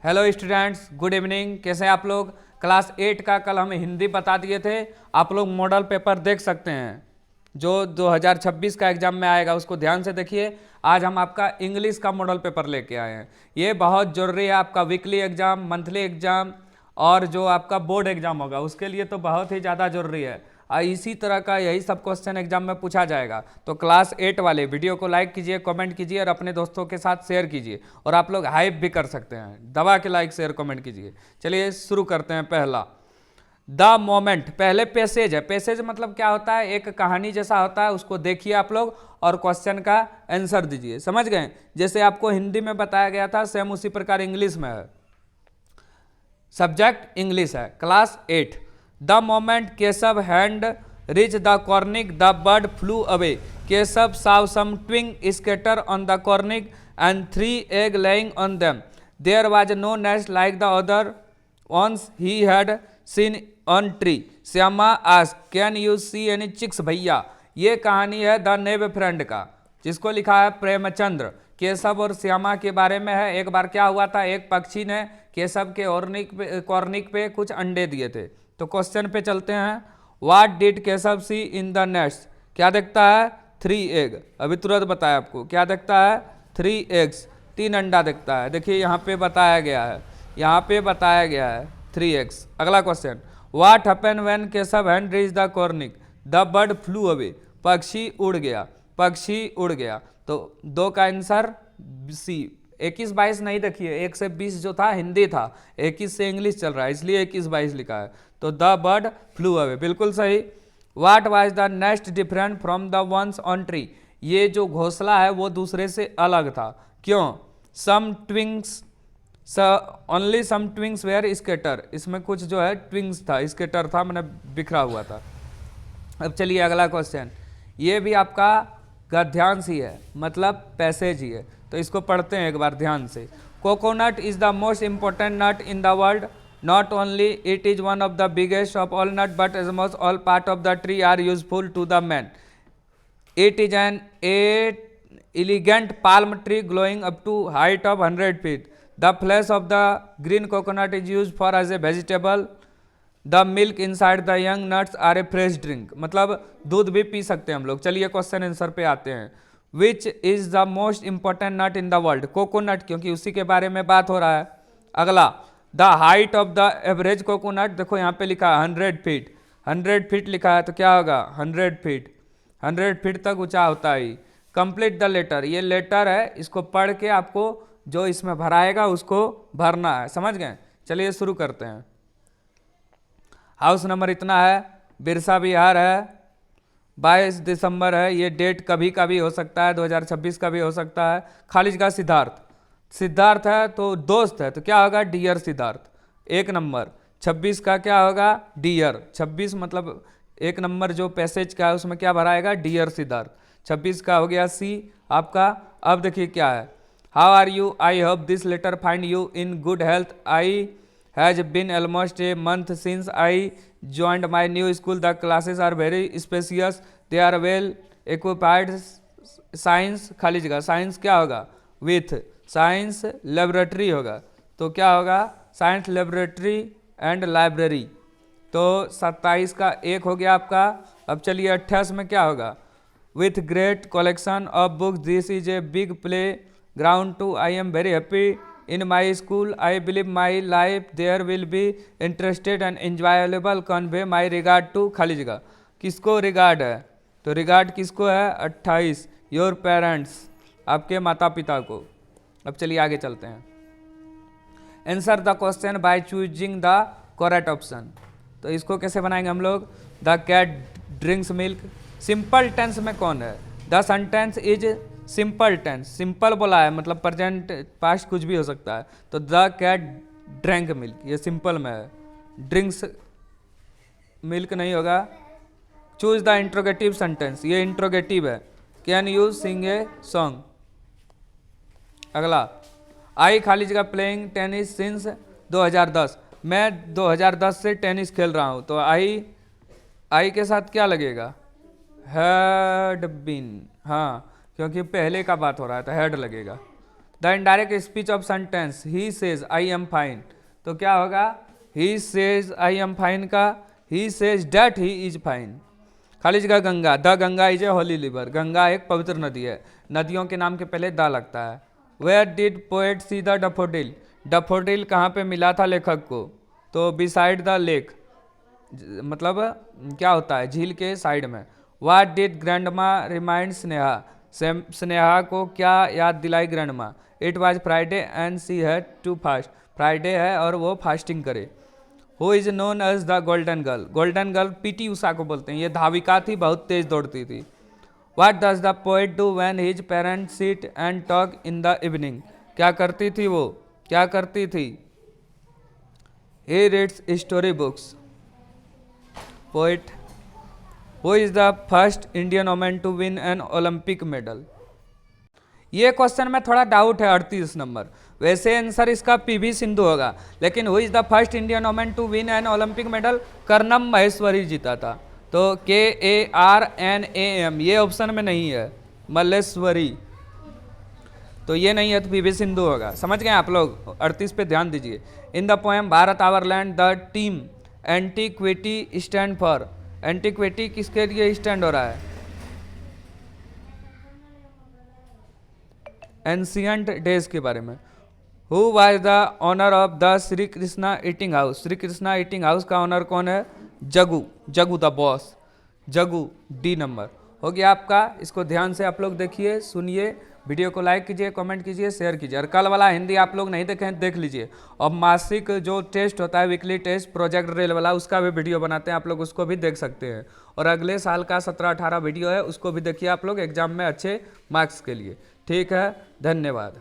Hello students, good evening. कैसे हैं आप लोग? क्लास 8 का कल हमें हिंदी बता दिए थे। आप लोग मॉडल पेपर देख सकते हैं जो 2026 का एग्जाम में आएगा, उसको ध्यान से देखिए। आज हम आपका इंग्लिश का मॉडल पेपर लेके आए हैं। ये बहुत ज़रूरी है आपका वीकली एग्जाम, मंथली एग्जाम और जो आपका बोर्ड एग्जाम होगा उसके लिए तो बहुत ही ज़्यादा ज़रूरी है। इसी तरह का यही सब क्वेश्चन एग्जाम में पूछा जाएगा। तो क्लास 8 वाले वीडियो को लाइक कीजिए, कमेंट कीजिए और अपने दोस्तों के साथ शेयर कीजिए। और आप लोग हाइप भी कर सकते हैं, दबा के लाइक शेयर कमेंट कीजिए। चलिए शुरू करते हैं। पहला द मोमेंट, पहले पैसेज है। पैसेज मतलब क्या होता है? एक कहानी जैसा होता है, उसको देखिए आप लोग और क्वेश्चन का आंसर दीजिए। समझ गए? जैसे आपको हिंदी में बताया गया था सेम उसी प्रकार इंग्लिश में है। सब्जेक्ट इंग्लिश है, class 8। The moment Keshav hand reach the cornice the bird flew away. Keshav saw some twin scatter on the cornic and 3 egg laying on them. There was no nest like the other ones he had seen on tree. Shyama asked, can you see any chicks भैया? ये कहानी है the naive friend का, जिसको लिखा है प्रेमचंद्र। केशव और श्यामा के बारे में है। एक बार क्या हुआ था, एक पक्षी ने केशव के कॉर्निक पे कुछ अंडे दिए थे। तो क्वेश्चन पे चलते हैं। What did Keshav see in the nest? क्या देखता है? 3 एग। अभी तुरंत बताया आपको, क्या देखता है? 3 एग्स, 3 अंडा देखता है। देखिए यहाँ पे बताया गया है, यहाँ पे बताया गया है 3 एग्स। अगला question, what happen when Keshav hand reach the cornice the bird flew away. पक्षी उड़ गया, पक्षी उड़ गया। तो 2 का आंसर सी। 21-22 नहीं, देखिए 1 से 20 जो था हिंदी था, 21 से इंग्लिश चल रहा है, इसलिए 21-22 लिखा है। तो द बर्ड फ्लू अवे बिल्कुल सही। What was the nest different from the ones on tree. ये जो घोंसला है वो दूसरे से अलग था। क्यों? सम ट्विंग्स, ओनली सम ट्विंग्स वेयर स्केटर। इसमें कुछ जो है ट्विंग्स था, स्केटर था, मैंने बिखरा हुआ था। अब चलिए अगला क्वेश्चन। ये भी आपका गद्यांश ही है, मतलब पैसेज ही है, तो इसको पढ़ते हैं एक बार ध्यान से। Coconut is the most important nut in the world. Not only it is one of the biggest of all nut but almost all part of the tree are useful to the man. It is an elegant palm tree growing up to height of 100 feet. The flesh of the green coconut is used for as a vegetable. The milk inside the young nuts are a fresh drink. मतलब दूध भी P सकते हैं हम लोग। चलिए question answer पे आते हैं। Which is the most important nut in the world? Coconut, क्योंकि उसी के बारे में बात हो रहा है। अगला, the height of the average coconut, देखो यहाँ पे लिखा है 100 फीट। 100 फीट लिखा है तो क्या होगा? 100 फीट, 100 फीट तक ऊंचा होता है। कंप्लीट द लेटर, ये लेटर है, इसको पढ़ के आपको जो इसमें भराएगा उसको भरना है। समझ गए? चलिए शुरू करते हैं। हाउस नंबर इतना है, बिरसा विहार है, 22 दिसंबर है। ये डेट कभी का भी हो सकता है, 2026 का भी हो सकता है। खालिज का सिद्धार्थ, सिद्धार्थ है तो दोस्त है, तो क्या होगा? डियर सिद्धार्थ। 1 नंबर। 26 का क्या होगा? डियर। 26 मतलब 1 नंबर जो पैसेज का है उसमें क्या भराएगा? डियर सिद्धार्थ। 26 का हो गया सी आपका। अब देखिए क्या है। How are you? I hope this letter find you in good health. I has been almost a month since I joined my new school. The classes are very spacious. They are well equipped. Science, खाली जगह, science क्या होगा? With science laboratory होगा, तो क्या होगा? Science laboratory and library. तो 27 का 1 हो गया आपका। अब चलिए 28 में क्या होगा? With great collection of books this is a big play ground too I am very happy in my school. I believe my life there will be interested and enjoyable. Convey my regard to खाली जगह। किसको regard है? तो regard किसको है? 28 your parents, आपके माता पिता को। अब चलिए आगे चलते हैं। Answer the question by choosing the correct option. तो इसको कैसे बनाएंगे हम लोग? The cat drinks milk. Simple tense में कौन है? The sentence is simple tense, simple बोला है मतलब प्रेजेंट पास्ट कुछ भी हो सकता है। तो द कैट ड्रैंक मिल्क, ये सिंपल में है, ड्रिंक्स मिल्क नहीं होगा। चूज द इंट्रोगेटिव सेंटेंस, ये इंट्रोगेटिव है। Can you sing a song. अगला, आई खाली जगह प्लेइंग टेनिस सिंस 2010। मैं 2010 से टेनिस खेल रहा हूँ, तो आई के साथ क्या लगेगा? हैड बीन, हाँ, क्योंकि पहले का बात हो रहा है तो हेड लगेगा। The indirect speech of sentence he says I am fine, तो क्या होगा? He says I am fine का he says that he is fine. खाली जगह Ganga, the Ganga is a holy river, Ganga एक पवित्र नदी है, नदियों के नाम के पहले द लगता है। Where did poet see the daffodil, daffodil कहाँ पे मिला था लेखक को? तो बिसाइड द लेक, मतलब क्या होता है? झील के साइड में। What did grandma remind Sneha, Sneha को क्या याद दिलाई grandma? It was Friday and she had to fast, Friday है और वो फास्टिंग करे। Who is known as the golden girl, golden girl PT Usha को बोलते हैं, ये धाविका थी, बहुत तेज दौड़ती थी। What does the poet do when his parents sit and talk in the evening, क्या करती थी वो? क्या करती थी? He reads story books. Poet. Who is the first Indian women to win an Olympic medal? ये क्वेश्चन में थोड़ा डाउट है, 38 नंबर। वैसे आंसर इसका पीवी सिंधु होगा, लेकिन who is the first Indian women to win an Olympic medal? Karnam Maheshwari जीता था। तो KARNAM ये ऑप्शन में नहीं है, मल्लेश्वरी, तो ये नहीं है, तो पीवी सिंधु होगा। समझ गए आप लोग? 38 पे ध्यान दीजिए। In the poem Bharat our land the term antiquity stand for, antiquity किसके लिए स्टैंड हो रहा है? एंशियंट डेज के बारे में। Who was the owner of the Shri Krishna eating house, Shri Krishna eating house का ऑनर कौन है? Jagu, Jagu the boss, Jagu. D number हो गया आपका। इसको ध्यान से आप लोग देखिए, सुनिए, वीडियो को लाइक कीजिए, कमेंट कीजिए, शेयर कीजिए। और कल वाला हिंदी आप लोग नहीं देखें देख लीजिए। और मासिक जो टेस्ट होता है, वीकली टेस्ट प्रोजेक्ट रेल वाला, उसका भी वीडियो बनाते हैं, आप लोग उसको भी देख सकते हैं। और अगले साल का 17-18 वीडियो है, उसको भी देखिए आप लोग एग्जाम में अच्छे मार्क्स के लिए। ठीक है, धन्यवाद।